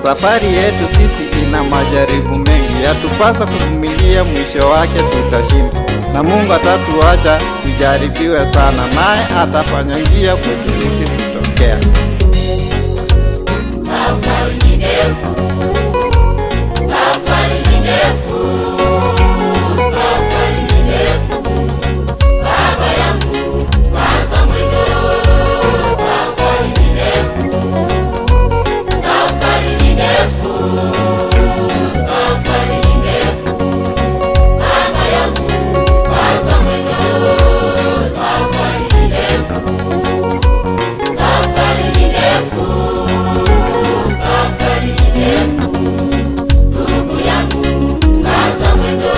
Safari yetu sisi ina majaribu mengi, yatupasa kuvumilia, mwisho wake tutashinda. Na Mungu atatuacha tujaribiwe sana, naye atafanya njia kwetu sisi kutokea. Safari ni ndefu, safari ni ndefu, safari ni ndefu. Baba yangu kaza mwendo, safari ni ndefu, safari ni ndefu, safari ni ndefu. Baba yangu kaza mwendo, safari ni ndefu, safari ni ndefu, safari ni ndefu. Ndugu yangu kaza mwendo,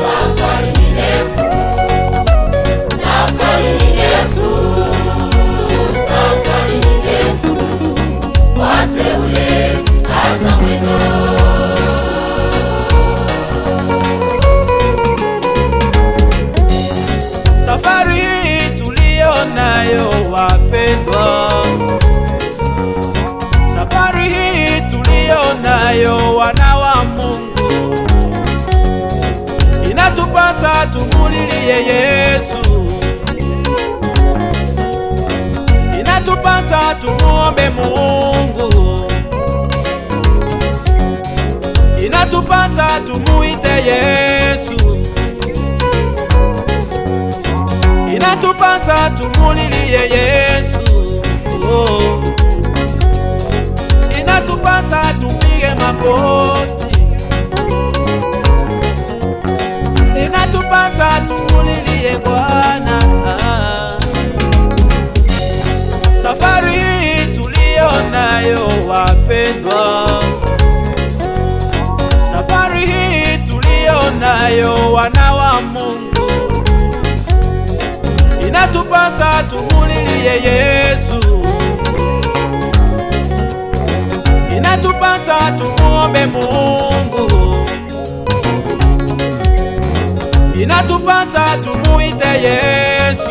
safari ni ndefu, safari ni ndefu, safari ni ndefu. Wateule kaza mwendo. Safari hii tulio nayo wapendwa, safari hii tulio nayo wana wa Mungu, inatupasa tumulilie Yesu, inatupasa tumuombe Mungu, inatupasa tumuite Yesu, inatupasa tumulilie Yesu, oh. Inatupasa tupige magoti, inatupasa tumulilie Bwana. Safari hii tulio nayo wapendwa, safari hii tulio nayo wana wa Mungu, inatupasa tumulilie Yesu, inatupasa tumuombe Mungu, inatupasa tumuite Yesu,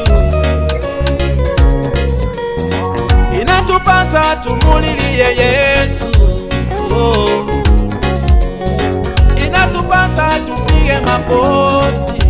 inatupasa tumulilie Yesu, oh. Inatupasa tupige magoti,